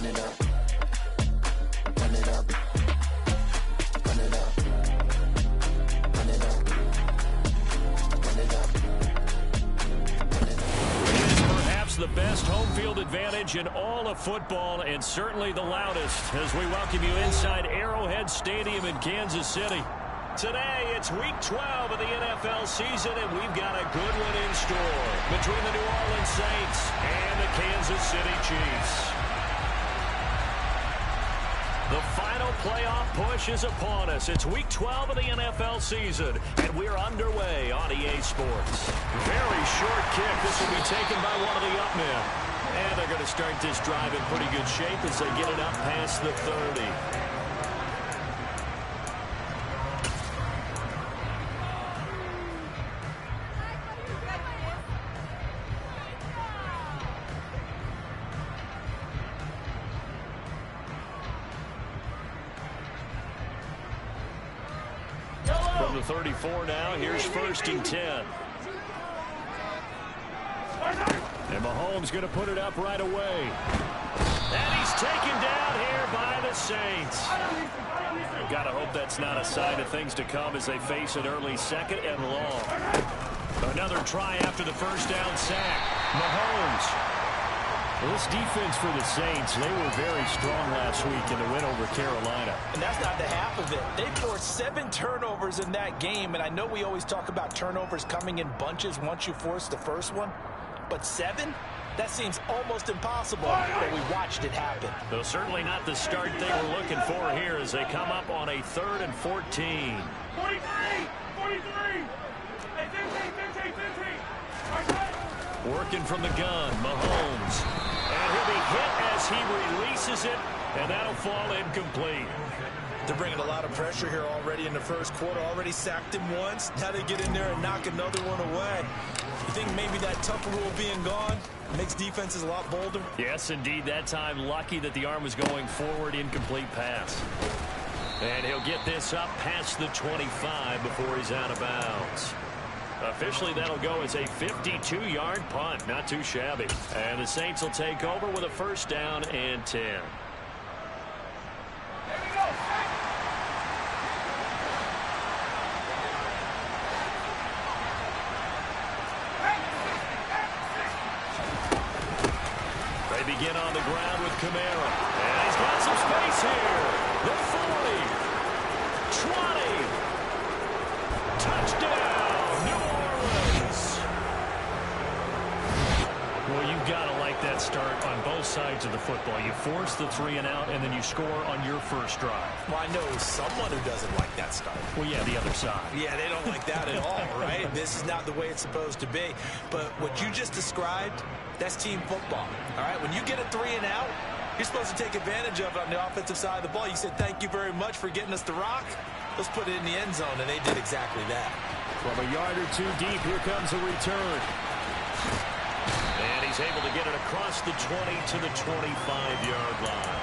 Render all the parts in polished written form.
it up. Run it up. Run it up. Run it up. Run it up. Run it up. It is perhaps the best home field advantage in all of football, and certainly the loudest, as we welcome you inside Arrowhead Stadium in Kansas City. Today, it's Week 12 of the NFL season, and we've got a good one in store between the New Orleans Saints and the Kansas City Chiefs. The final playoff push is upon us. It's Week 12 of the NFL season, and we're underway on EA Sports. Very short kick. This will be taken by one of the up men. And they're going to start this drive in pretty good shape as they get it up past the 30. From the 34 now, here's 1st and 10. And Mahomes going to put it up right away. And he's taken down here by the Saints. I've got to hope that's not a sign of things to come as they face an early 2nd and long. Another try after the first down sack. Mahomes. Well, this defense for the Saints, they were very strong last week in the win over Carolina. And that's not the half of it. They forced 7 turnovers in that game, and I know we always talk about turnovers coming in bunches once you force the first one, but 7? That seems almost impossible, but we watched it happen. Though certainly not the start they were looking for here as they come up on a 3rd and 14. 43! 43! Hey, 15! Working from the gun, Mahomes. And he'll be hit as he releases it, and that'll fall incomplete. They're bringing a lot of pressure here already in the first quarter. Already sacked him once. Now they get in there and knock another one away. You think maybe that tougher rule being gone makes defenses a lot bolder? Yes, indeed. That time, lucky that the arm was going forward. Incomplete pass. And he'll get this up past the 25 before he's out of bounds. Officially, that'll go as a 52-yard punt. Not too shabby. And the Saints will take over with a 1st down and 10. They begin on the ground with Kamara. And he's got some space here. The 40. 20. Touchdown, New Orleans. Well, you've got to like that start on both sides of the football. You force the 3 and out, and then you score on your first drive. Well, I know someone who doesn't like that start. Well, yeah, the other side. Yeah, they don't like that at all, right? This is not the way it's supposed to be. But what you just described, that's team football, all right? When you get a 3 and out, you're supposed to take advantage of it on the offensive side of the ball. You said, thank you very much for getting us the rock. Let's put it in the end zone, and they did exactly that. From a yard or 2 deep, here comes a return. And he's able to get it across the 20 to the 25-yard line.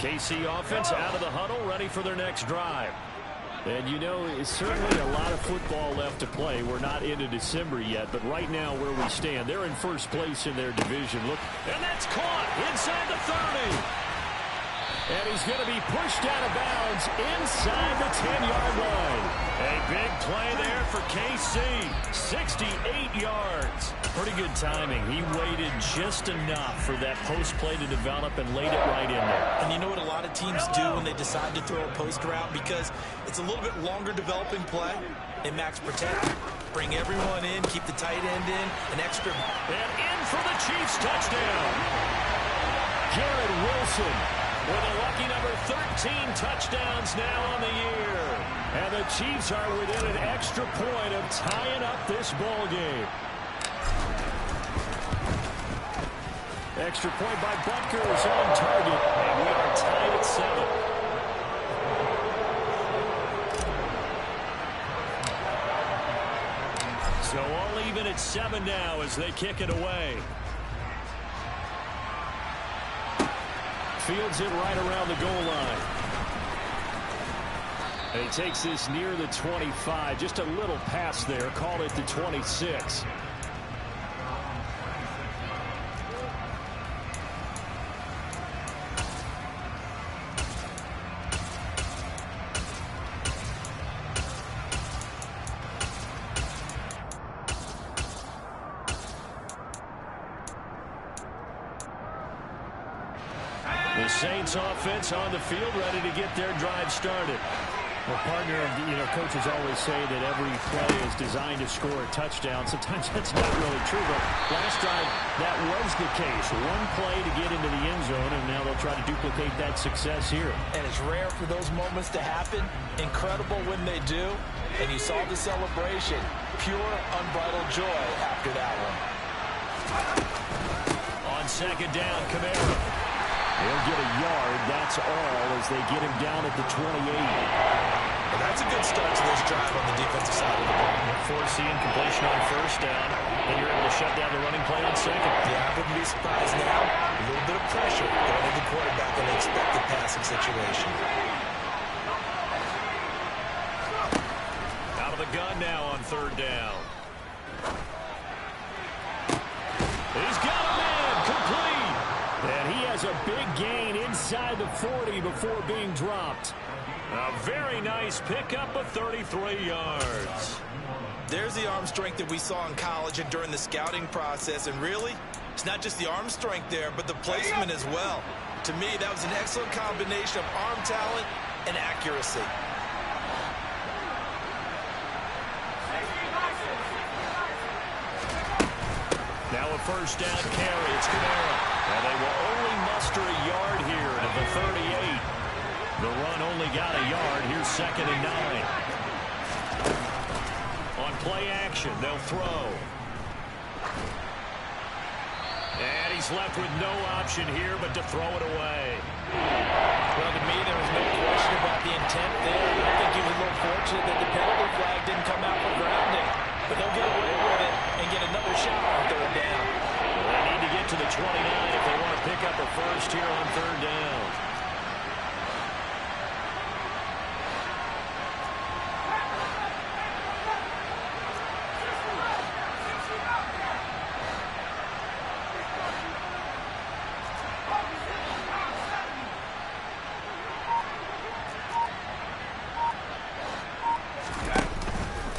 KC offense out of the huddle, ready for their next drive. And you know, it's certainly a lot of football left to play. We're not into December yet, but right now where we stand, they're in first place in their division. Look, and that's caught inside the 30. And he's going to be pushed out of bounds inside the 10-yard line. A big play there for KC. 68 yards. Pretty good timing. He waited just enough for that post play to develop and laid it right in there. And you know what a lot of teams do when they decide to throw a post route? Because it's a little bit longer developing play. They max protect. Bring everyone in, keep the tight end in, an extra. And in for the Chiefs touchdown. Garrett Wilson with a lucky number 13 touchdowns now on the year. And the Chiefs are within an extra point of tying up this ball game. Extra point by Butker is on target, and we are tied at 7. So all even at 7 now as they kick it away. Fields it right around the goal line. And he takes this near the 25. Just a little pass there. Call it the 26. The Saints offense on the field, ready to get their drive started. Well, partner, coaches always say that every play is designed to score a touchdown. Sometimes that's not really true, but last drive, that was the case. One play to get into the end zone, and now they'll try to duplicate that success here. And it's rare for those moments to happen. Incredible when they do. And you saw the celebration. Pure, unbridled joy after that one. On second down, Kamara. He'll get a yard, that's all, as they get him down at the 28. Well, that's a good start to this drive on the defensive side of the ball. Forcing completion on first down, then you're able to shut down the running play on second. Yeah, I wouldn't be surprised now. A little bit of pressure going to the quarterback in an expected passing situation. Out of the gun now on third down. He's got a man, complete. And he has a big gain inside the 40 before being dropped. A very nice pickup of 33 yards. There's the arm strength that we saw in college and during the scouting process. And really, it's not just the arm strength there, but the placement as well. To me, that was an excellent combination of arm talent and accuracy. Now a first down carry. It's Kamara. And they will only muster a yard here at the 38. The run only got a yard. Here's second and 9. On play action, they'll throw. And he's left with no option here but to throw it away. Well, to me, there was no question about the intent there. I think he was a little fortunate that the penalty flag didn't come out for grounding. But they'll get away with it and get another shot on third down. Well, they need to get to the 29 if they want to pick up a first here on third down.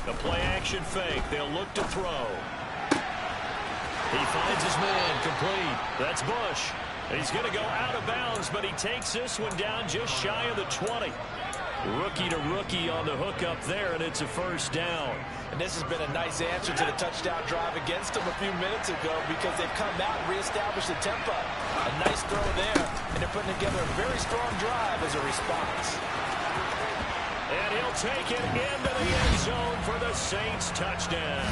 The play action fake. They'll look to throw. He finds his man, complete. That's Bush. He's going to go out of bounds, but he takes this one down just shy of the 20. Rookie to rookie on the hook up there, and it's a first down. And this has been a nice answer to the touchdown drive against them a few minutes ago because they've come out and reestablished the tempo. A nice throw there, and they're putting together a very strong drive as a response. And he'll take it into the end zone for the Saints touchdown.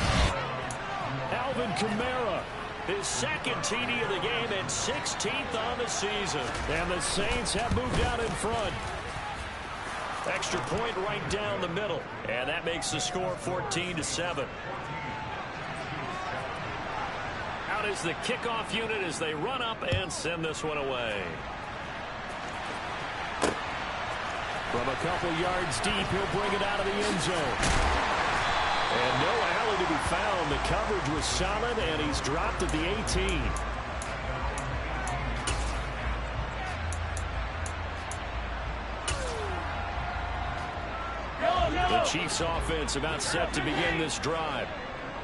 Alvin Kamara, his second TD of the game and 16th on the season. And the Saints have moved out in front. Extra point right down the middle. And that makes the score 14-7. Out is the kickoff unit as they run up and send this one away. From a couple yards deep, he'll bring it out of the end zone. And no alley to be found. The coverage was solid, and he's dropped at the 18. The Chiefs offense about set to begin this drive.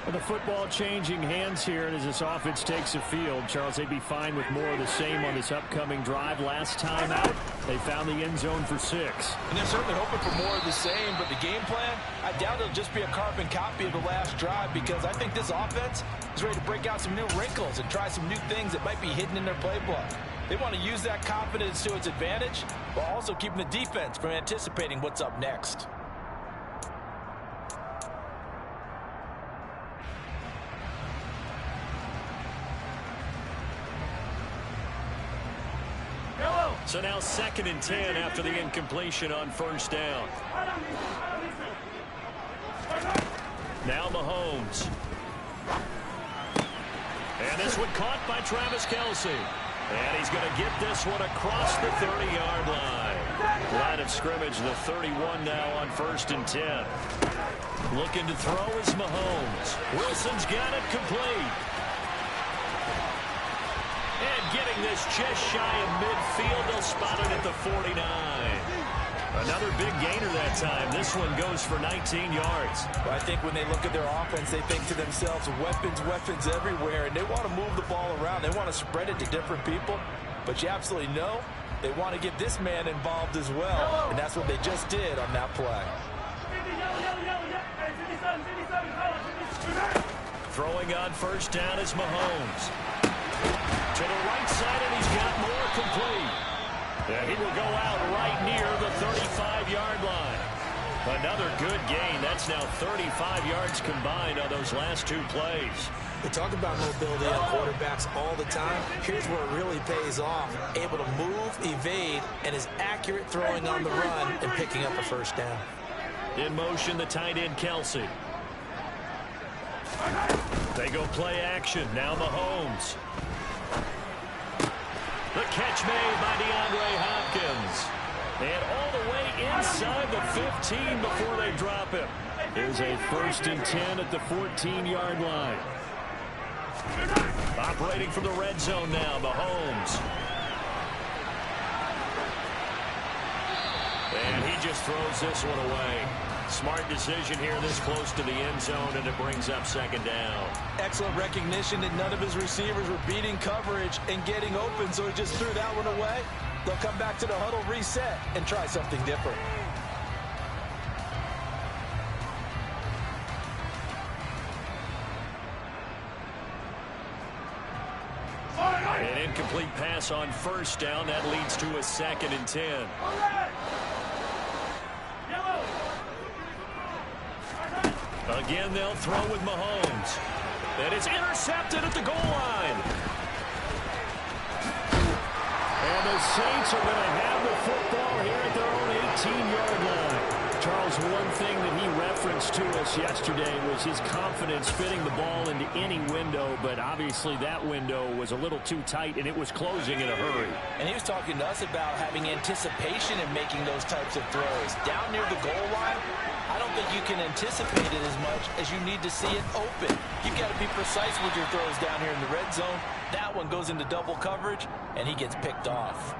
Well, the football changing hands here as this offense takes the field. Charles, they'd be fine with more of the same on this upcoming drive. Last time out, they found the end zone for 6. And they're certainly hoping for more of the same, but the game plan, I doubt it'll just be a carbon copy of the last drive because I think this offense is ready to break out some new wrinkles and try some new things that might be hidden in their playbook. They want to use that confidence to its advantage while also keeping the defense from anticipating what's up next. So now 2nd and 10 after the incompletion on first down. Now Mahomes. And this one caught by Travis Kelce. And he's going to get this one across the 30-yard line. Line of scrimmage, the 31 now on 1st and 10. Looking to throw is Mahomes. Wilson's got it complete. And getting this just shy of midfield. They'll spot it at the 49. Another big gainer that time. This one goes for 19 yards. Well, I think when they look at their offense, they think to themselves, weapons, weapons everywhere, and they want to move the ball around. They want to spread it to different people, but you absolutely know they want to get this man involved as well, and that's what they just did on that play. Throwing on 1st down is Mahomes. To the right side, and he's got more complete. And he will go out right near the 35-yard line. Another good gain. That's now 35 yards combined on those last 2 plays. We talk about mobility on quarterbacks all the time. Here's where it really pays off. Able to move, evade, and is accurate throwing on the run and picking up a 1st down. In motion, the tight end, Kelce. They go play action. Now Mahomes. The catch made by DeAndre Hopkins. And all the way inside the 15 before they drop him. Here's a 1st and 10 at the 14-yard line. Operating from the red zone now, Mahomes. And he just throws this one away. Smart decision here this close to the end zone, and it brings up 2nd down. Excellent recognition that none of his receivers were beating coverage and getting open, so he just threw that one away. They'll come back to the huddle, reset, and try something different. An incomplete pass on 1st down. That leads to a 2nd and 10. Again, they'll throw with Mahomes. That is intercepted at the goal line. And the Saints are going to have the football here at their own 18-yard line. Charles, one thing that he referenced to us yesterday was his confidence fitting the ball into any window, but obviously that window was a little too tight, and it was closing in a hurry. And he was talking to us about having anticipation in making those types of throws. Down near the goal line, I don't think you can anticipate it as much as you need to see it open. You've got to be precise with your throws down here in the red zone. That one goes into double coverage, and he gets picked off.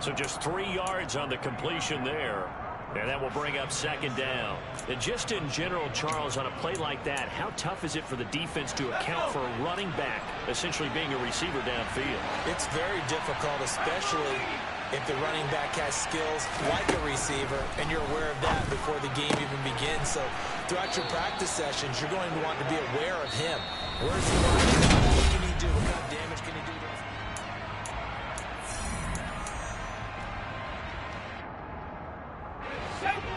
So just 3 yards on the completion there. And that will bring up 2nd down. And just in general, Charles, on a play like that, how tough is it for the defense to account for a running back essentially being a receiver downfield? It's very difficult, especially if the running back has skills like a receiver, and you're aware of that before the game even begins. So throughout your practice sessions, you're going to want to be aware of him. Where is he running? What can he do? What kind of damage can he do to us?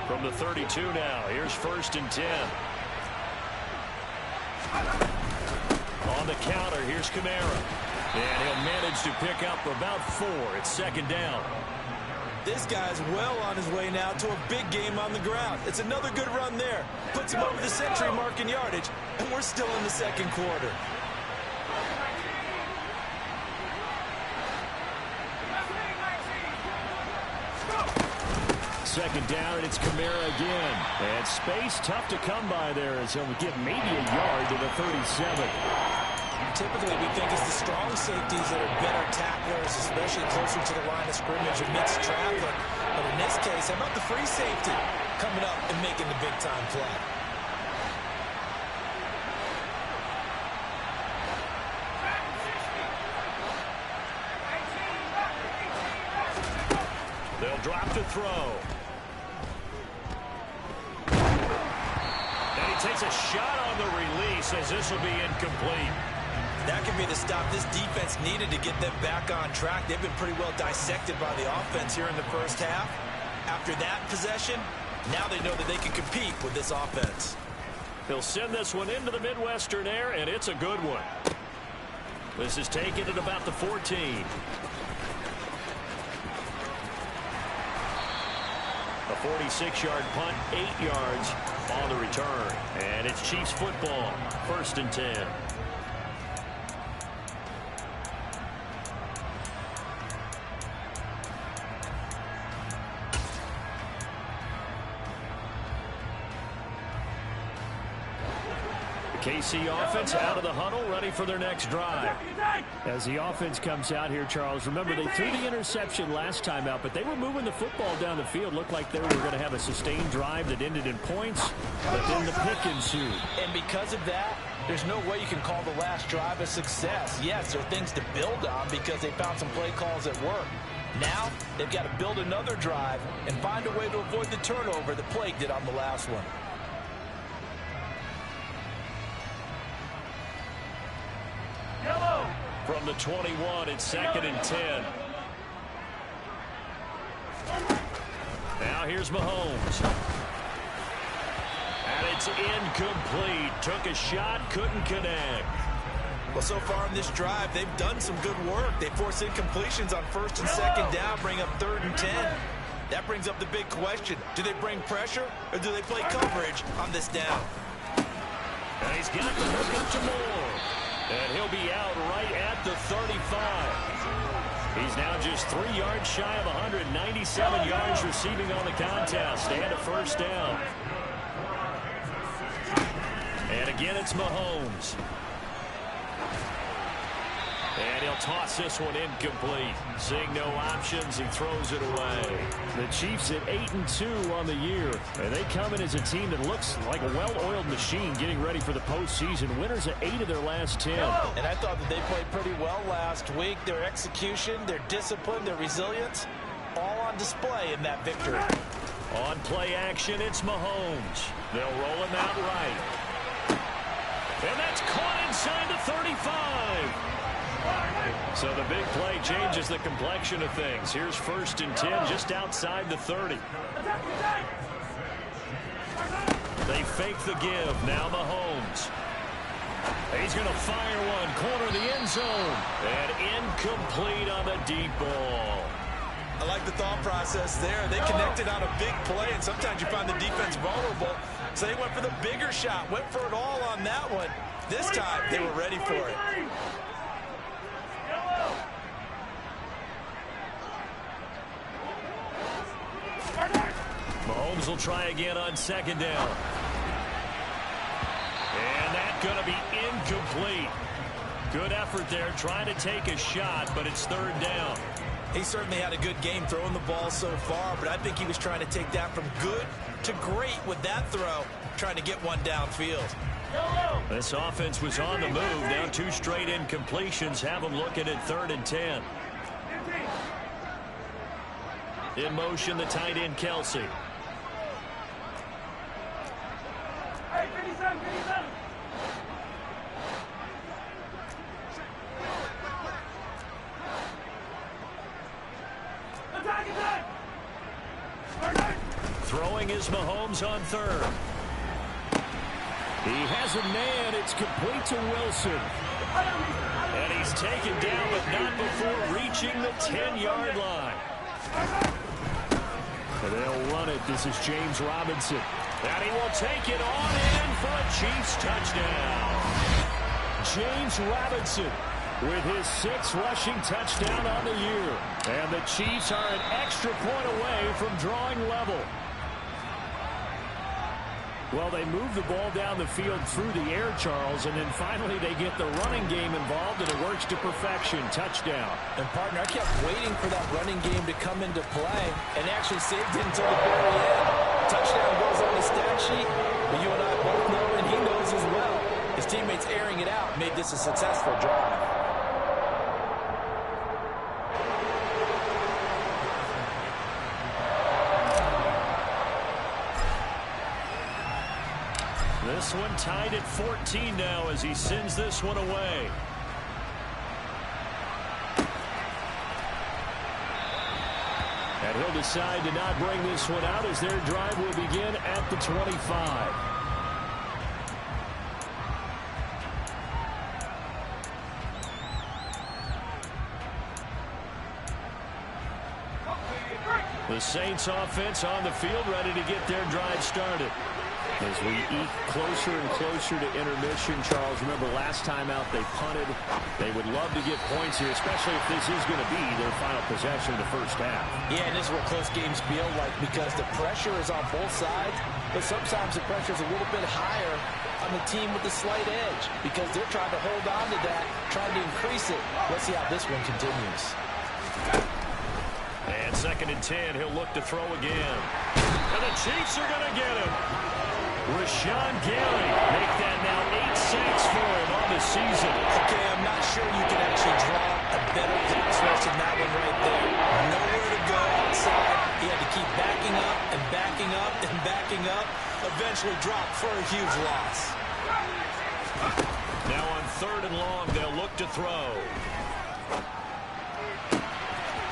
From the 32 now, here's 1st and 10. On the counter, here's Kamara. And he'll manage to pick up about 4. It's 2nd down. This guy's well on his way now to a big game on the ground. It's another good run there. Puts him over the century mark in yardage, and we're still in the 2nd quarter. Second down, and it's Kamara again. And space tough to come by there as he'll get maybe a yard to the 37. Typically, we think it's the strong safeties that are better tacklers, especially closer to the line of scrimmage amidst traffic. But in this case, how about the free safety coming up and making the big-time play? They'll drop the throw. And he takes a shot on the release as this will be incomplete. That could be the stop this defense needed to get them back on track. They've been pretty well dissected by the offense here in the 1st half. After that possession, now they know that they can compete with this offense. He'll send this one into the Midwestern air, and it's a good one. This is taken at about the 14. A 46-yard punt, 8 yards on the return. And it's Chiefs football, 1st and 10. The KC offense out of the huddle, ready for their next drive. As the offense comes out here, Charles, remember they threw the interception last time out, but they were moving the football down the field. Looked like they were going to have a sustained drive that ended in points, but then the pick ensued. And because of that, there's no way you can call the last drive a success. Yes, there are things to build on because they found some play calls that work. Now, they've got to build another drive and find a way to avoid the turnover that plagued it on the last one. From the 21, it's 2nd and 10. Now here's Mahomes. And it's incomplete. Took a shot, couldn't connect. Well, so far in this drive, they've done some good work. They force incompletions on 1st and 2nd down, bring up 3rd and 10. That brings up the big question. Do they bring pressure or do they play coverage on this down? And he's got the hook up to Moore. And he'll be out right at the 35. He's now just 3 yards shy of 197 yards receiving on the contest and a first down. And again, it's Mahomes. And he'll toss this one incomplete. Seeing no options, he throws it away. The Chiefs at 8-2 on the year. And they come in as a team that looks like a well-oiled machine getting ready for the postseason. Winners at 8 of their last 10. And I thought that they played pretty well last week. Their execution, their discipline, their resilience, all on display in that victory. On play action, it's Mahomes. They'll roll him out right. And that's caught inside the 35. So the big play changes the complexion of things. Here's 1st and 10 just outside the 30. They fake the give. Now Mahomes. He's going to fire one. Corner the end zone. And incomplete on the deep ball. I like the thought process there. They connected on a big play, and sometimes you find the defense vulnerable. So they went for the bigger shot, went for it all on that one. This time, they were ready for it. Mahomes will try again on 2nd down. And that's going to be incomplete. Good effort there, trying to take a shot, but it's 3rd down. He certainly had a good game throwing the ball so far, but I think he was trying to take that from good to great with that throw, trying to get one downfield. This offense was on the move. Now 2 straight incompletions have them looking at 3rd and 10. In motion, the tight end, Kelsey. Hey, 57, 57. Attack, attack. Throwing is Mahomes on 3rd. He has a man. It's complete to Wilson. And he's taken down, but not before reaching the 10-yard line. And they'll run it. This is James Robinson. And he will take it on in for a Chiefs touchdown. James Robinson with his 6th rushing touchdown on the year. And the Chiefs are an extra point away from drawing level. Well, they move the ball down the field through the air, Charles, and then finally they get the running game involved, and it works to perfection. Touchdown. And, partner, I kept waiting for that running game to come into play and actually saved it until the very end. Touchdown goes on the stat sheet, but you and I both know, and he knows as well, his teammates airing it out made this a successful drive. This one tied at 14 now as he sends this one away. And he'll decide to not bring this one out as their drive will begin at the 25. The Saints offense on the field ready to get their drive started. As we eke closer and closer to intermission, Charles, remember last time out they punted. They would love to get points here, especially if this is going to be their final possession of the first half. Yeah, and this is what close games feel like because the pressure is on both sides, but sometimes the pressure is a little bit higher on the team with the slight edge because they're trying to hold on to that, trying to increase it. Let's see how this one continues. And 2nd and 10, he'll look to throw again. And the Chiefs are going to get him. Rashawn Gary make that now 8 sacks for him on the season. Okay, I'm not sure you can actually draw a better pass rush than that one right there. Nowhere to go outside. He had to keep backing up and backing up and backing up. Eventually dropped for a huge loss. Now on 3rd and long, they'll look to throw.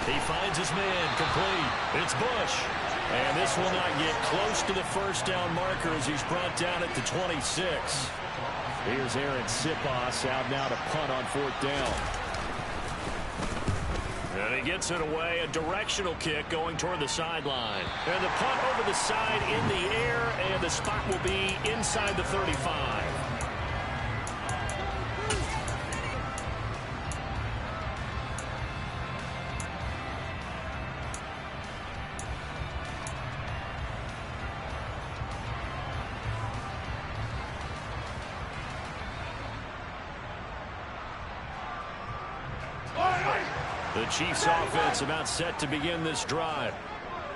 He finds his man complete. It's Bush. And this will not get close to the first down marker as he's brought down at the 26. Here's Aaron Sipos out now to punt on 4th down. And he gets it away, a directional kick going toward the sideline. And the punt over the side in the air, and the spot will be inside the 35. The Chiefs offense about set to begin this drive.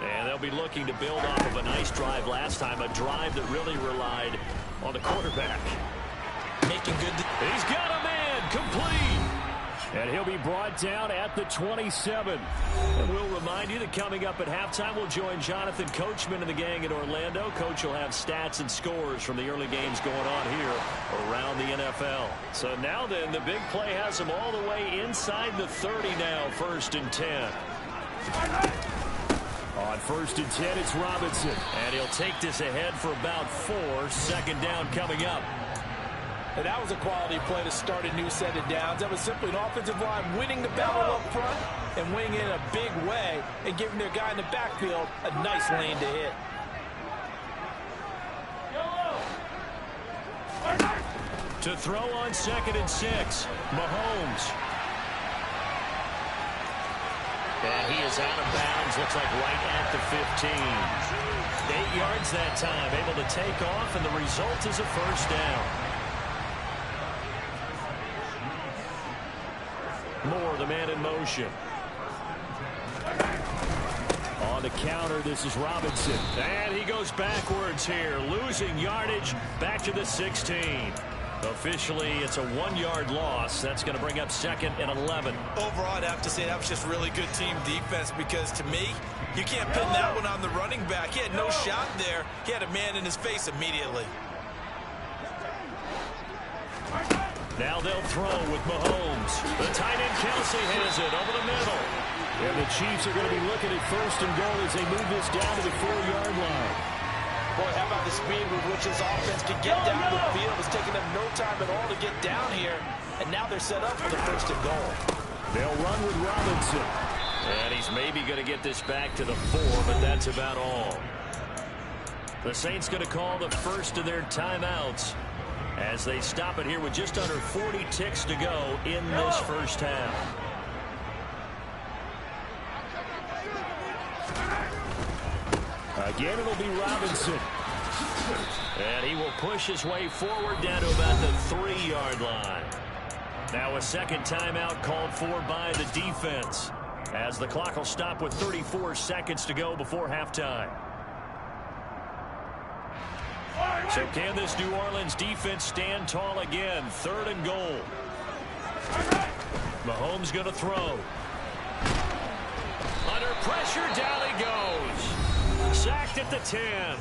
And they'll be looking to build off of a nice drive last time, a drive that really relied on the quarterback. Making good. He's got a man complete. And he'll be brought down at the 27. And we'll remind you that coming up at halftime, we'll join Jonathan Coachman and the gang in Orlando. Coach will have stats and scores from the early games going on here around the NFL. So now then, the big play has him all the way inside the 30 now, 1st and 10. On 1st and 10, it's Robinson. And he'll take this ahead for about 4. 2nd down coming up. And that was a quality play to start a new set of downs. That was simply an offensive line winning the battle up front and winning in a big way and giving their guy in the backfield a nice lane to hit. To throw on 2nd and 6, Mahomes. And he is out of bounds, looks like right at the 15. 8 yards that time, able to take off, and the result is a 1st down. Moore, the man in motion. On the counter, this is Robinson. And he goes backwards here, losing yardage back to the 16. Officially, it's a 1-yard loss. That's going to bring up 2nd and 11. Overall, I'd have to say that was just really good team defense because, to me, you can't pin that one on the running back. He had no shot there. He had a man in his face immediately. Now they'll throw with Mahomes. The tight end Kelsey has it over the middle. And the Chiefs are going to be looking at 1st and goal as they move this down to the 4-yard line. Boy, how about the speed with which this offense can get down the field? It's taking them no time at all to get down here. And now they're set up for the 1st and goal. They'll run with Robinson. And he's maybe going to get this back to the 4, but that's about all. The Saints going to call the first of their timeouts as they stop it here with just under 40 ticks to go in this first half. Again, it'll be Robinson. And he will push his way forward down to about the 3-yard line. Now a 2nd timeout called for by the defense as the clock will stop with 34 seconds to go before halftime. So can this New Orleans defense stand tall again? 3rd and goal. Mahomes going to throw. Under pressure, down he goes. Sacked at the 10.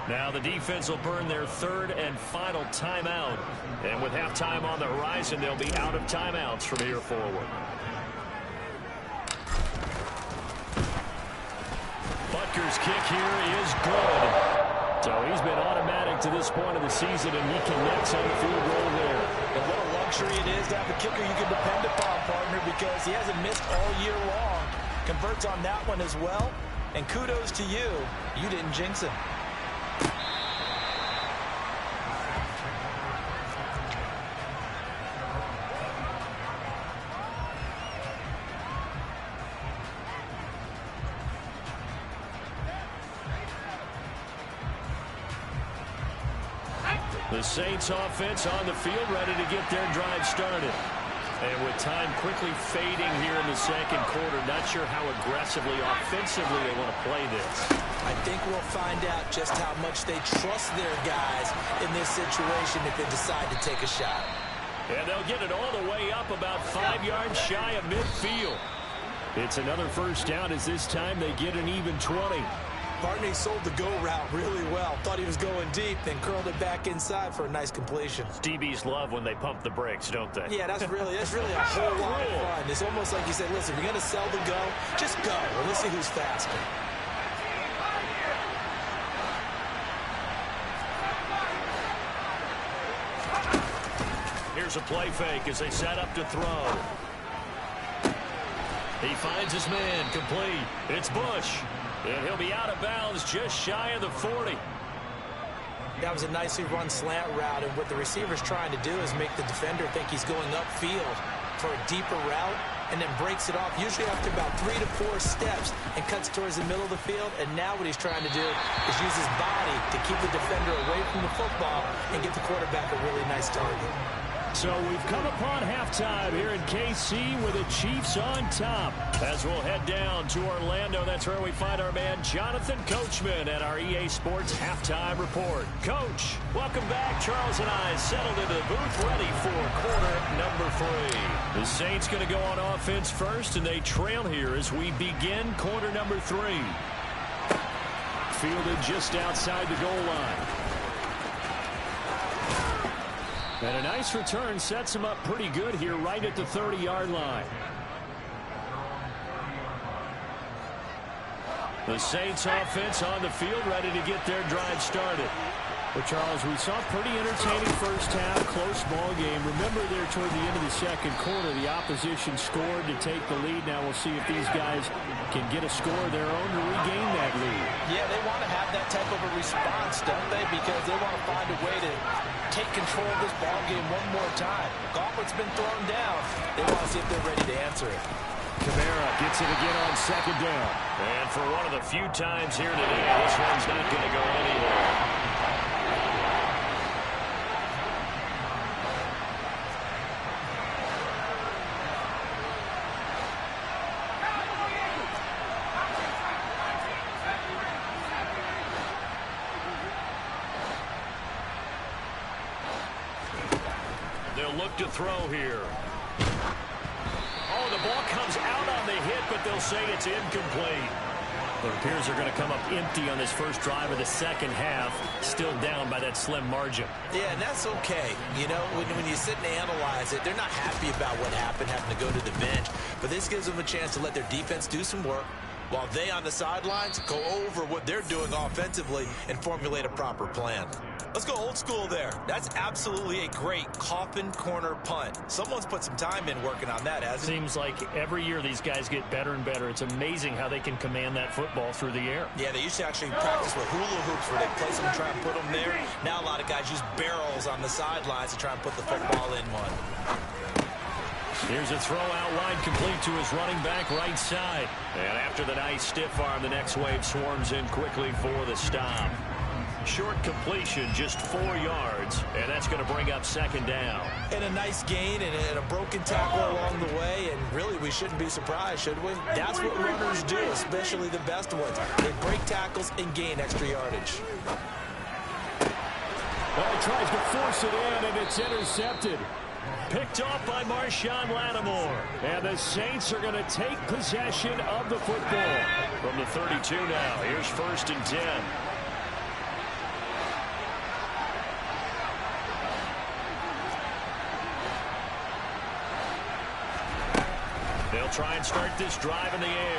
Now the defense will burn their 3rd and final timeout. And with halftime on the horizon, they'll be out of timeouts from here forward. Butker's kick here is good. So he's been automatic to this point of the season, and he connects on the field goal there. And what a luxury it is to have a kicker you can depend upon, partner, because he hasn't missed all year long. Converts on that one as well. And kudos to you. You didn't jinx him. The Saints offense on the field, ready to get their drive started. And with time quickly fading here in the second quarter, not sure how aggressively, offensively they want to play this. I think we'll find out just how much they trust their guys in this situation if they decide to take a shot. And they'll get it all the way up about 5 yards shy of midfield. It's another first down as this time they get an even 20. Barney sold the go route really well. Thought he was going deep, then curled it back inside for a nice completion. DBs love when they pump the brakes, don't they? Yeah, that's really a whole lot of fun. It's almost like you said, listen, if you're going to sell the go, just go. And let's see who's faster. Here's a play fake as they set up to throw. He finds his man, complete. It's Bush. And he'll be out of bounds just shy of the 40. That was a nicely run slant route, and what the receiver's trying to do is make the defender think he's going upfield for a deeper route, and then breaks it off, usually after about 3 to 4 steps, and cuts towards the middle of the field. And now what he's trying to do is use his body to keep the defender away from the football and get the quarterback a really nice target. So we've come upon halftime here in KC with the Chiefs on top. As we'll head down to Orlando, that's where we find our man Jonathan Coachman at our EA Sports Halftime Report. Coach, welcome back. Charles and I settled into the booth ready for quarter number 3. The Saints going to go on offense first, and they trail here as we begin quarter number 3. Fielded just outside the goal line. And a nice return sets him up pretty good here right at the 30-yard line. The Saints offense on the field ready to get their drive started. Well, Charles, we saw a pretty entertaining first half, close ball game. Remember there toward the end of the second quarter, the opposition scored to take the lead. Now we'll see if these guys can get a score of their own to regain that lead. Yeah, they want to have that type of a response, don't they? Because they want to find a way to take control of this ball game one more time. Gauntlet's been thrown down. They want to see if they're ready to answer it. Kamara gets it again on second down. And for one of the few times here today, this one's not going to go anywhere. Look to throw here. Oh, the ball comes out on the hit, but they'll say it's incomplete. It appears they're going to come up empty on this first drive of the second half, still down by that slim margin. Yeah, and that's okay. You know, when you sit and analyze it, they're not happy about what happened, having to go to the bench. But this gives them a chance to let their defense do some work, while they on the sidelines go over what they're doing offensively and formulate a proper plan. Let's go old school there. That's absolutely a great coffin corner punt. Someone's put some time in working on that, hasn't it? Seems like every year these guys get better and better. It's amazing how they can command that football through the air. Yeah, they used to actually practice with hula hoops where they place them and try and put them there. Now a lot of guys use barrels on the sidelines to try and put the football in one. Here's a throw out wide, complete to his running back right side. And after the nice stiff arm, the next wave swarms in quickly for the stop. Short completion, just 4 yards, and that's going to bring up second down. And a nice gain and a broken tackle along the way, and really we shouldn't be surprised, should we? That's what runners do, especially the best ones. They break tackles and gain extra yardage. Well, he tries to force it in, and it's intercepted. Picked off by Marshawn Lattimore. And the Saints are going to take possession of the football. From the 32 now, here's 1st and 10. They'll try and start this drive in the air.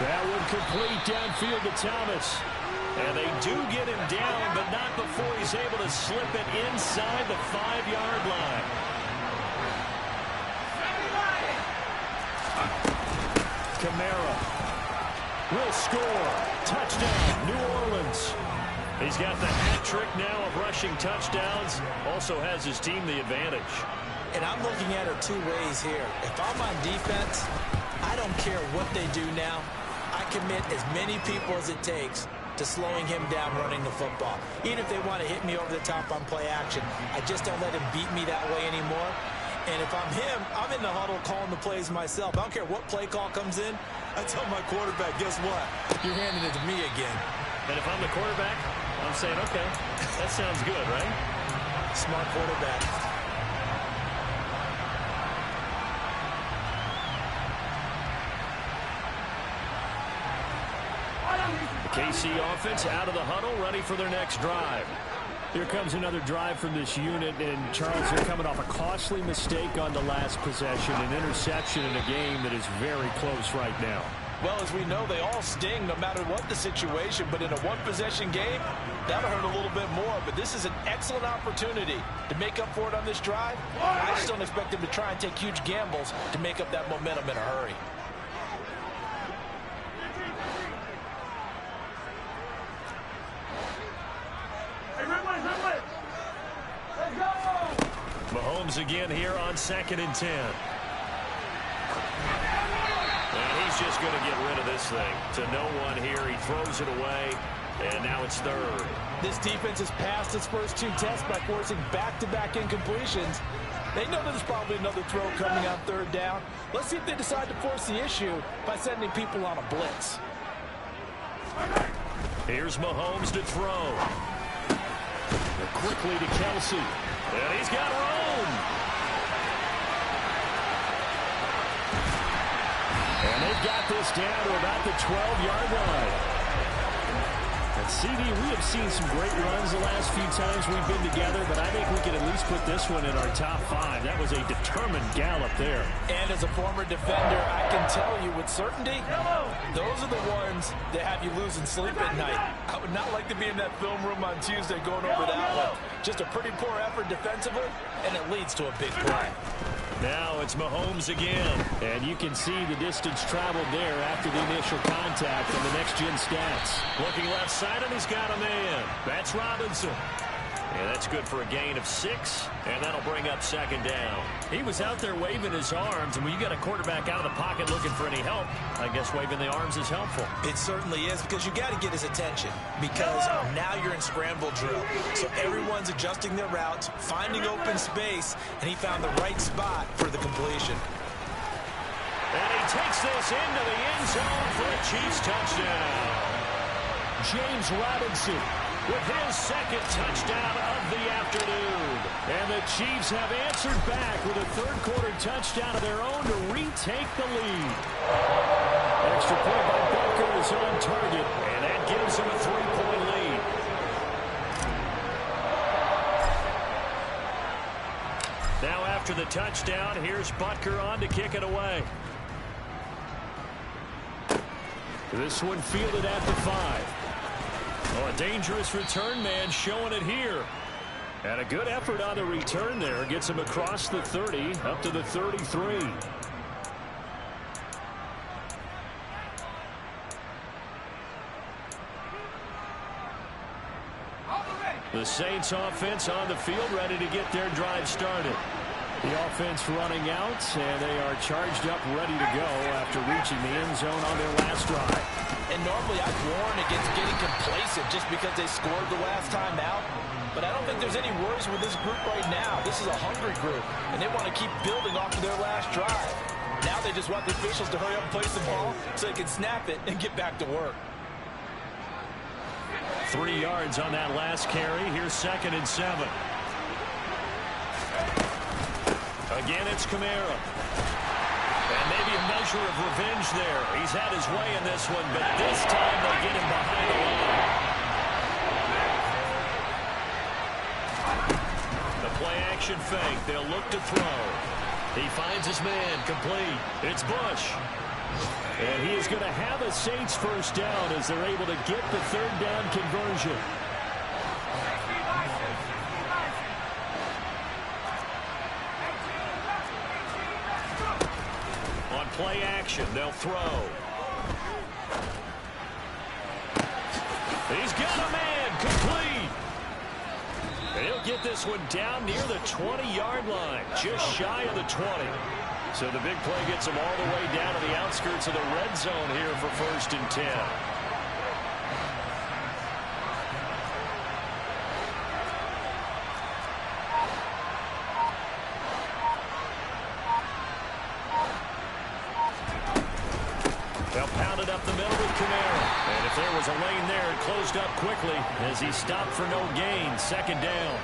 That one complete downfield to Thomas. And they do get him down, but not before he's able to slip it inside the 5-yard line. Kamara will score. Touchdown, New Orleans. He's got the hat trick now of rushing touchdowns. Also has his team the advantage. And I'm looking at it 2 ways here. If I'm on defense, I don't care what they do now. I commit as many people as it takes to slowing him down running the football. Even if they want to hit me over the top on play action, I just don't let him beat me that way anymore. And if I'm him, I'm in the huddle calling the plays myself. I don't care what play call comes in. I tell my quarterback, guess what? You're handing it to me again. And if I'm the quarterback, I'm saying, okay, that sounds good, right? Smart quarterback. The KC offense out of the huddle, ready for their next drive. Here comes another drive from this unit, and Charles, they're coming off a costly mistake on the last possession, an interception in a game that is very close right now. Well, as we know, they all sting no matter what the situation, but in a one-possession game, that'll hurt a little bit more. But this is an excellent opportunity to make up for it on this drive. I just don't expect them to try and take huge gambles to make up that momentum in a hurry. Mahomes again here on 2nd and 10. And he's just going to get rid of this thing to no one here. He throws it away, and now it's 3rd. This defense has passed its first 2 tests by forcing back-to-back incompletions. They know there's probably another throw coming on 3rd down. Let's see if they decide to force the issue by sending people on a blitz. Here's Mahomes to throw. And quickly to Kelsey. And he's got room. And they've got this down to about the 12-yard line. And CD, we have seen some great runs the last few times we've been together, but I think we can at least put this one in our top 5. That was a determined gallop there. And as a former defender, I can tell you with certainty, those are the ones that have you losing sleep at night. I would not like to be in that film room on Tuesday going over that one. Just a pretty poor effort defensively, and it leads to a big play. Now it's Mahomes again. And you can see the distance traveled there after the initial contact on the next-gen stats. Looking left side, and he's got a man. That's Robinson. And that's good for a gain of 6, and that'll bring up 2nd down. He was out there waving his arms, and when you got a quarterback out of the pocket looking for any help, I guess waving the arms is helpful. It certainly is, because you got to get his attention, because now you're in scramble drill. So everyone's adjusting their routes, finding open space, and he found the right spot for the completion. And he takes this into the end zone for a Chiefs touchdown. James Robinson with his 2nd touchdown of the afternoon. And the Chiefs have answered back with a 3rd quarter touchdown of their own to retake the lead. Extra point by Butker is on target, and that gives him a 3-point lead. Now after the touchdown, here's Butker on to kick it away. This one fielded at the 5. Oh, a dangerous return man showing it here. And a good effort on the return there. Gets him across the 30, up to the 33. The Saints offense on the field, ready to get their drive started. The offense running out, and they are charged up, ready to go after reaching the end zone on their last drive. And normally I'd warn against getting complacent just because they scored the last time out. But I don't think there's any worries with this group right now. This is a hungry group, and they want to keep building off of their last drive. Now they just want the officials to hurry up and place the ball so they can snap it and get back to work. 3 yards on that last carry. Here's 2nd and 7. Again, it's Kamara. And maybe a measure of revenge there. He's had his way in this one, but this time they get him behind the line. The play-action fake. They'll look to throw. He finds his man. Complete. It's Bush. And he is going to have a Saints first down as they're able to get the 3rd down conversion. Play action, they'll throw. He's got a man, complete. And he'll get this one down near the 20-yard line, just shy of the 20. So the big play gets him all the way down to the outskirts of the red zone here for 1st and 10. was a lane there. It closed up quickly as he stopped for no gain. Second down.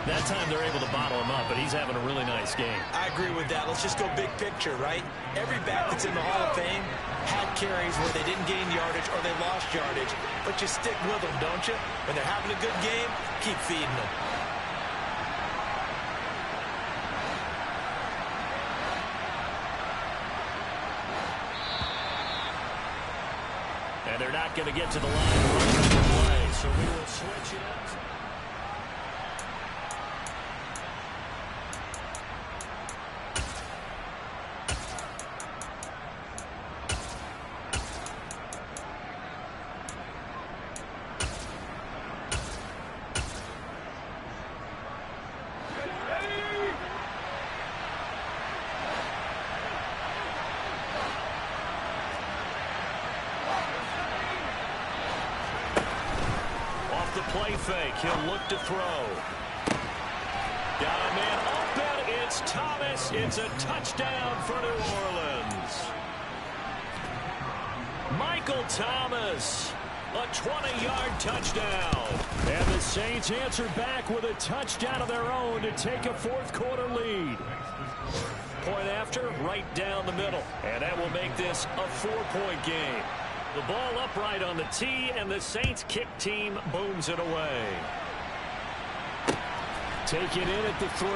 That time they're able to bottle him up, but he's having a really nice game. I agree with that. Let's just go big picture, right? Every back that's in the Hall of Fame had carries where they didn't gain yardage or they lost yardage, but you stick with them, don't you? When they're having a good game, keep feeding them. And they're not going to get to the line right on the play, so we will switch it up. Play fake. He'll look to throw. Got a man open. It's Thomas. It's a touchdown for New Orleans. Michael Thomas. A 20-yard touchdown. And the Saints answer back with a touchdown of their own to take a fourth-quarter lead. Point after, right down the middle. And that will make this a 4-point game. The ball upright on the tee, and the Saints kick team booms it away. Take it in at the 3.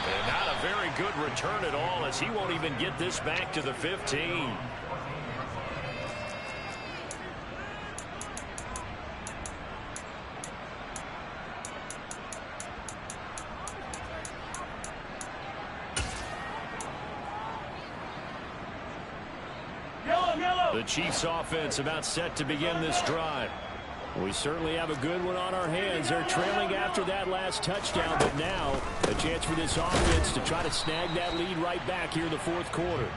And not a very good return at all, as he won't even get this back to the 15. The Chiefs offense about set to begin this drive. We certainly have a good one on our hands. They're trailing after that last touchdown, but now a chance for this offense to try to snag that lead right back here in the fourth quarter.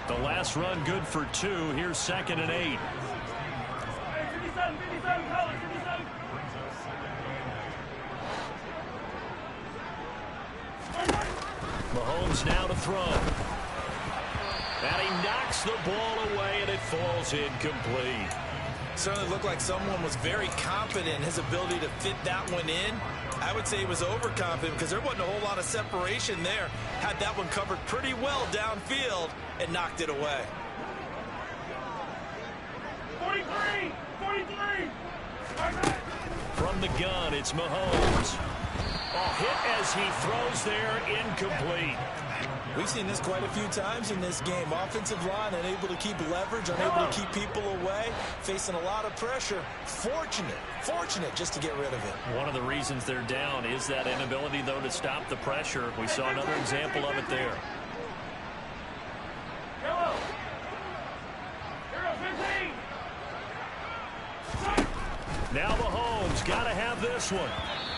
The last run good for 2. Here's 2nd and 8. Mahomes now to throw. And he knocks the ball away, and it falls incomplete. Certainly looked like someone was very confident in his ability to fit that one in. I would say he was overconfident because there wasn't a whole lot of separation there. Had that one covered pretty well downfield and knocked it away. 43! 43! From the gun, it's Mahomes. Hit as he throws there, incomplete. We've seen this quite a few times in this game. Offensive line unable to keep leverage, unable to keep people away, facing a lot of pressure. Fortunate just to get rid of it. One of the reasons they're down is that inability, though, to stop the pressure. We saw another example of it there. Now Mahomes got to have this one.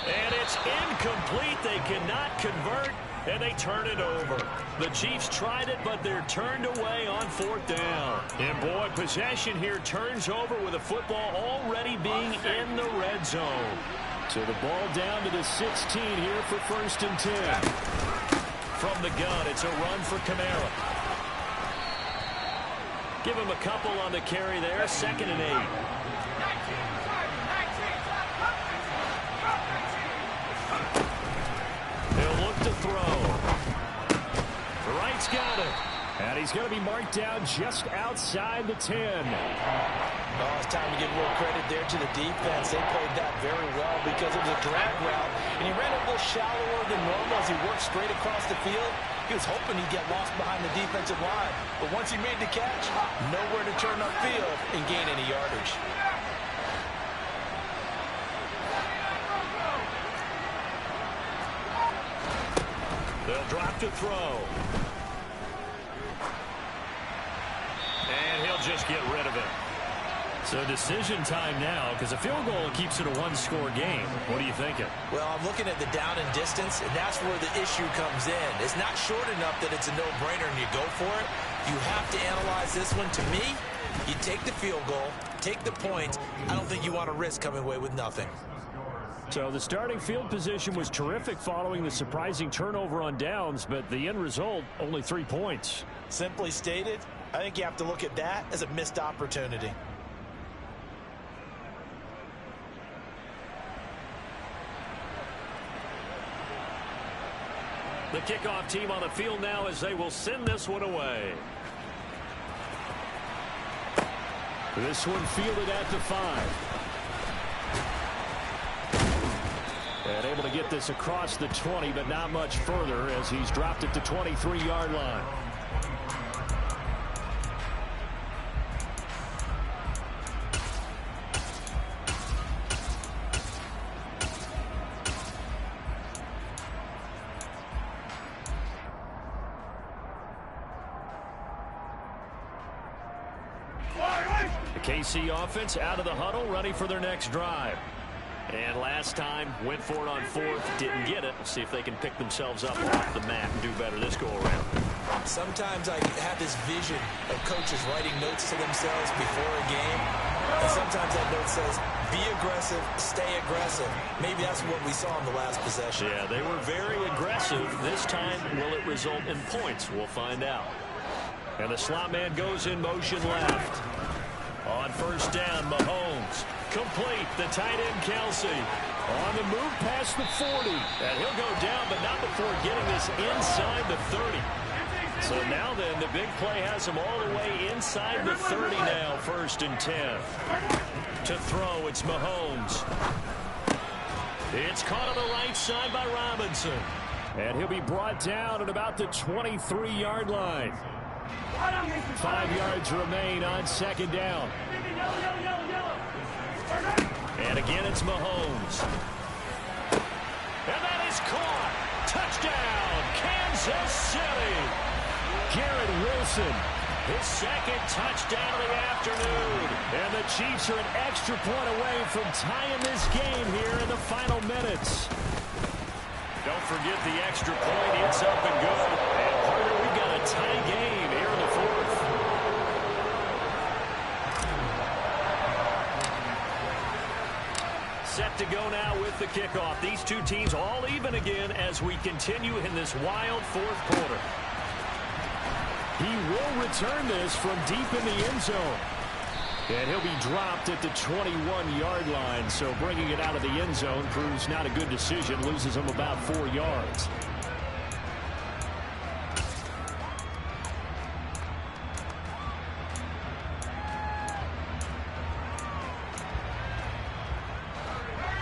And it's incomplete. They cannot convert, and they turn it over. The Chiefs tried it, but they're turned away on 4th down. And, boy, possession here turns over with the football already being in the red zone. So the ball down to the 16 here for 1st and 10. From the gun, it's a run for Kamara. Give him a couple on the carry there. 2nd and 8. He'll look to throw. Wright's got it. And he's going to be marked down just outside the 10. Oh, it's time to give a little credit there to the defense. They played that very well because it was a drag route, and he ran a little shallower than normal as he worked straight across the field. He was hoping he'd get lost behind the defensive line, but once he made the catch, nowhere to turn upfield and gain any yardage. They'll drop to throw. And he'll just get rid of it. So decision time now, because a field goal keeps it a one-score game. What are you thinking? Well, I'm looking at the down and distance, and that's where the issue comes in. It's not short enough that it's a no-brainer and you go for it. You have to analyze this one. To me, you take the field goal, take the points. I don't think you want to risk coming away with nothing. So the starting field position was terrific following the surprising turnover on downs, but the end result, only 3 points. Simply stated, I think you have to look at that as a missed opportunity. The kickoff team on the field now as they will send this one away. This one fielded at the 5. And able to get this across the 20, but not much further as he's dropped it to 23-yard line. The KC offense out of the huddle, ready for their next drive. And last time, went for it on 4th, didn't get it. Let's see if they can pick themselves up off the mat and do better this go-around. Sometimes I have this vision of coaches writing notes to themselves before a game. And sometimes that note says, be aggressive, stay aggressive. Maybe that's what we saw in the last possession. Yeah, they were very aggressive. This time, will it result in points? We'll find out. And the slot man goes in motion left. On first down, Mahomes. Complete, the tight end, Kelsey. On the move past the 40. And he'll go down, but not before getting this inside the 30. So now then, the big play has him all the way inside the 30 now, 1st and 10. To throw, it's Mahomes. It's caught on the right side by Robinson. And he'll be brought down at about the 23-yard line. 5 yards remain on 2nd down. And again, it's Mahomes. And that is caught. Touchdown, Kansas City. Garrett Wilson, his 2nd touchdown of the afternoon. And the Chiefs are an extra point away from tying this game here in the final minutes. Don't forget the extra point. It's up and good. And partner, we've got a tie game here in the 4th. Set to go now with the kickoff. These two teams all even again as we continue in this wild 4th quarter. He will return this from deep in the end zone. And he'll be dropped at the 21-yard line. So bringing it out of the end zone proves not a good decision. Loses him about 4 yards.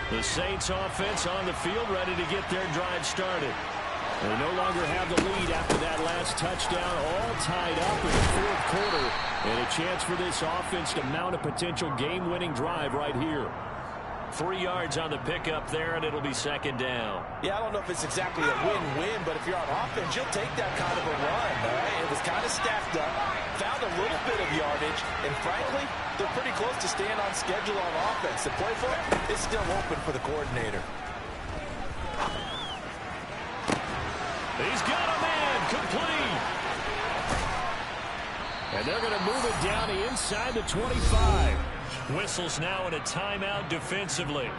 The Saints offense on the field, ready to get their drive started. They no longer have the lead after that last touchdown, all tied up in the 4th quarter. And a chance for this offense to mount a potential game-winning drive right here. 3 yards on the pickup there, and it'll be 2nd down. Yeah, I don't know if it's exactly a win-win, but if you're on offense, you'll take that kind of a run, all right? It was kind of stacked up, found a little bit of yardage, and frankly, they're pretty close to staying on schedule on offense. The playbook is still open for the coordinator. He's got a man, complete. And they're going to move it down to inside the 25. Whistles now in a timeout defensively.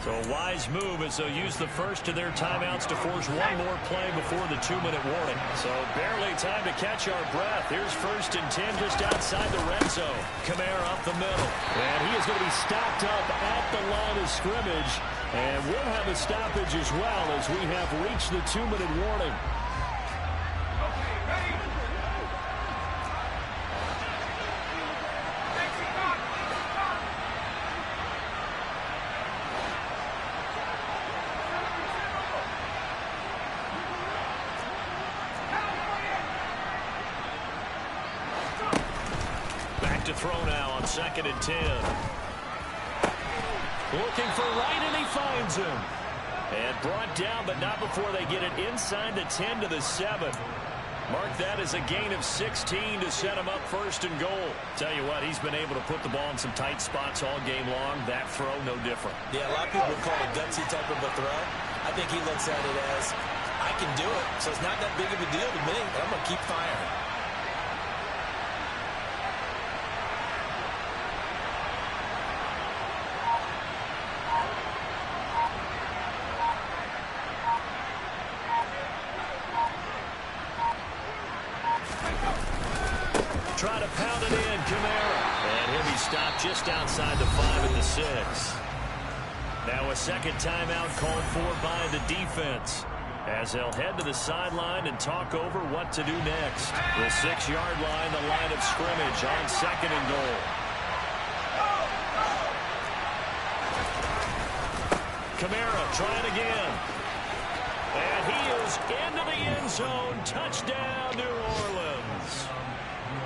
So a wise move as they'll use the first of their timeouts to force one more play before the 2-minute warning. So barely time to catch our breath. Here's 1st and 10 just outside the red zone. Kamara up the middle. And he is going to be stopped up at the line of scrimmage. And we'll have a stoppage as well as we have reached the 2-minute warning. To throw now on 2nd and 10. Looking for right, and he finds him. And brought down, but not before they get it inside the 10 to the 7. Mark that as a gain of 16 to set him up 1st and goal. Tell you what, he's been able to put the ball in some tight spots all game long. That throw, no different. Yeah, a lot of people would call it a gutsy type of a throw. I think he looks at it as, I can do it, so it's not that big of a deal to me, and I'm going to keep firing. just outside the 5 at the 6. Now a second timeout called for by the defense, as they'll head to the sideline and talk over what to do next. The 6-yard line, the line of scrimmage on 2nd and goal. Kamara trying again. And he is into the end zone. Touchdown, New Orleans.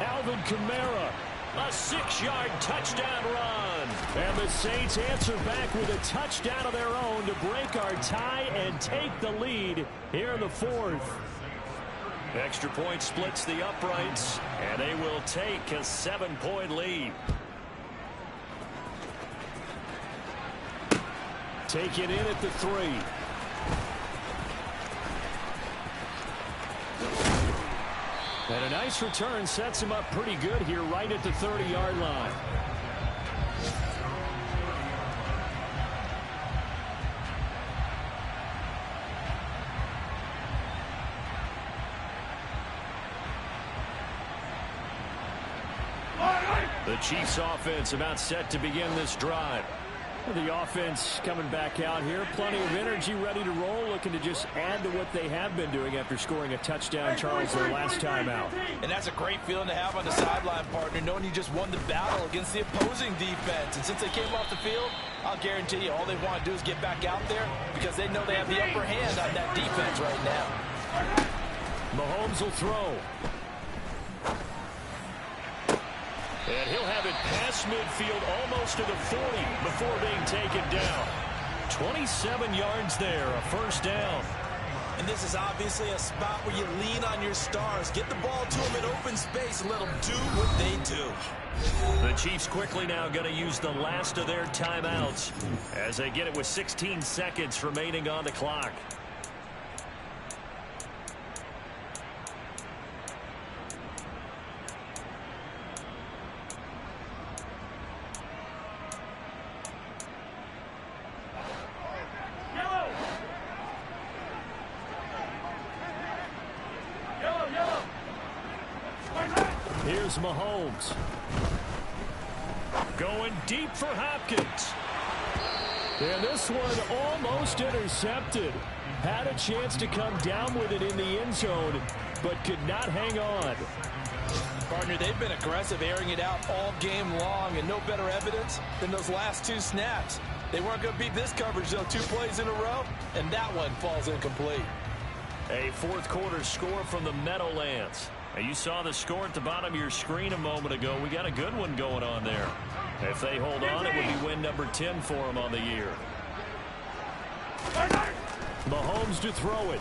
Alvin Kamara, a 6-yard touchdown run. And the Saints answer back with a touchdown of their own to break our tie and take the lead here in the 4th. Extra point splits the uprights, and they will take a 7-point lead. Taken in at the 3. And a nice return sets him up pretty good here right at the 30-yard line. The Chiefs offense about set to begin this drive. The offense coming back out here. Plenty of energy, ready to roll, looking to just add to what they have been doing after scoring a touchdown, Charles, their last time out. And that's a great feeling to have on the sideline, partner, knowing you just won the battle against the opposing defense. And since they came off the field, I'll guarantee you all they want to do is get back out there because they know they have the upper hand on that defense right now. Mahomes will throw. And he'll have it past midfield almost to the 40 before being taken down. 27 yards there, a first down. And this is obviously a spot where you lean on your stars. Get the ball to them in open space and let them do what they do. The Chiefs quickly now going to use the last of their timeouts as they get it with 16 seconds remaining on the clock. Here's Mahomes. Going deep for Hopkins. And this one almost intercepted. Had a chance to come down with it in the end zone, but could not hang on. Partner, they've been aggressive, airing it out all game long, and no better evidence than those last 2 snaps. They weren't going to beat this coverage, though, 2 plays in a row, and that one falls incomplete. A 4th quarter score from the Meadowlands. And you saw the score at the bottom of your screen a moment ago. We got a good one going on there. If they hold on, it would be win number 10 for them on the year. Mahomes to throw it.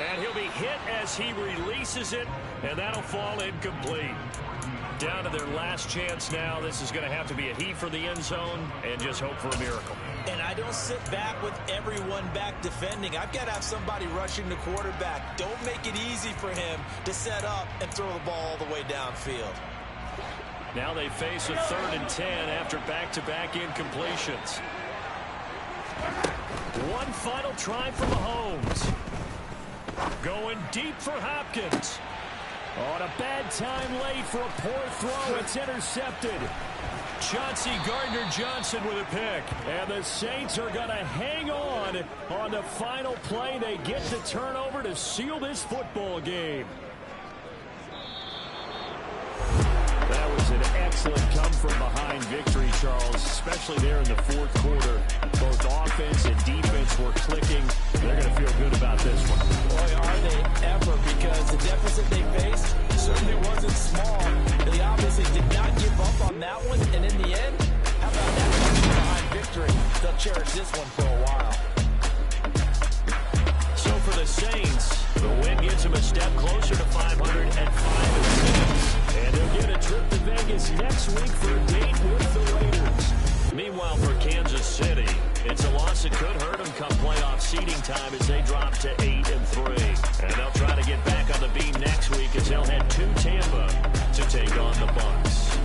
And he'll be hit as he releases it, and that'll fall incomplete. Down to their last chance now. This is going to have to be a heave for the end zone and just hope for a miracle. And I don't sit back with everyone back defending. I've got to have somebody rushing the quarterback. Don't make it easy for him to set up and throw the ball all the way downfield. Now they face a 3rd and 10 after back-to-back incompletions. One final try for Mahomes. Going deep for Hopkins. On a bad time late for a poor throw. It's intercepted. Chauncey Gardner-Johnson with a pick. And the Saints are going to hang on the final play. They get the turnover to seal this football game. That was an excellent come-from-behind victory, Charles, especially there in the 4th quarter. Both offense and defense were clicking. They're going to feel good about this one. Boy, are they ever, because the deficit they faced certainly wasn't small. They obviously did not give up on that one, and in the end, how about that come-from-behind victory? They'll cherish this one for a while. So for the Saints, the win gets them a step closer to 505-6. And they'll get a trip to Vegas next week for a date with the Raiders. Meanwhile, for Kansas City, it's a loss that could hurt them come playoff seeding time as they drop to 8-3. And they'll try to get back on the beam next week as they'll head to Tampa to take on the Bucs.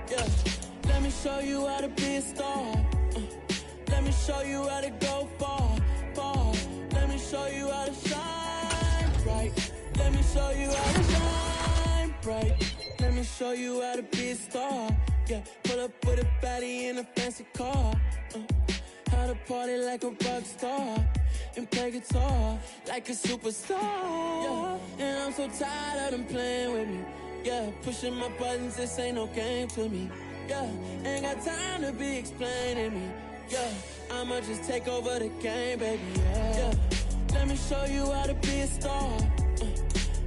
Yeah, let me show you how to be a star. Let me show you how to go far, far. Let me show you how to shine bright. Let me show you how to shine bright. Let me show you how to be a star. Yeah, pull up with a baddie in a fancy car. How to party like a rock star and play guitar like a superstar. Yeah, and I'm so tired of them playing with me. Yeah, pushing my buttons, this ain't no game to me. Yeah, ain't got time to be explaining me. Yeah, I'ma just take over the game, baby. Yeah, let me show you how to be a star.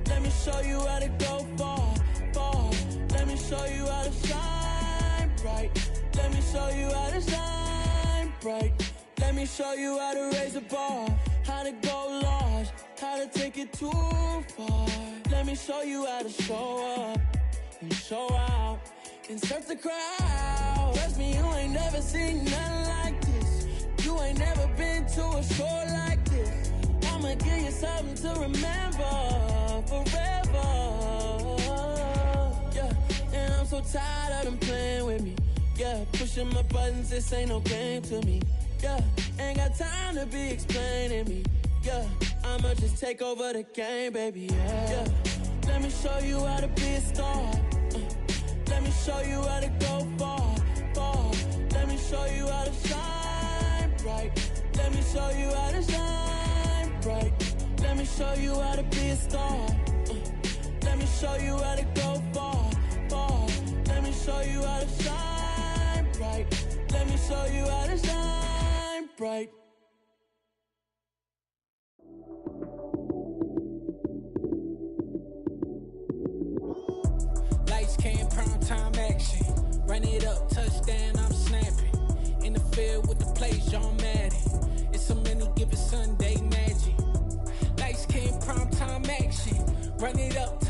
Let me show you how to go far, far. Let me show you how to shine bright. Let me show you how to shine bright. Let me show you how to raise a bar, how to go large, how to take it too far. Let me show you how to show up and show out and surf the crowd. Trust me, you ain't never seen nothing like this. You ain't never been to a show like this. I'ma give you something to remember forever. Yeah, and I'm so tired of them playing with me. Yeah, pushing my buttons, this ain't no game to me. Yeah, ain't got time to be explaining me. Yeah, I'ma just take over the game, baby. Yeah, let me show you how to be a star. Let me show you how to go far, far. Let me show you how to shine bright. Let me show you how to shine bright. Let me show you how to be a star. Let me show you how to go far, far. Let me show you how to shine bright. Let me show you how to shine bright. Lights came, prime time action. Run it up, touchdown, I'm snapping. In the field with the plays, John Madden. It's a many given Sunday magic. Lights came, prime time action. Run it up,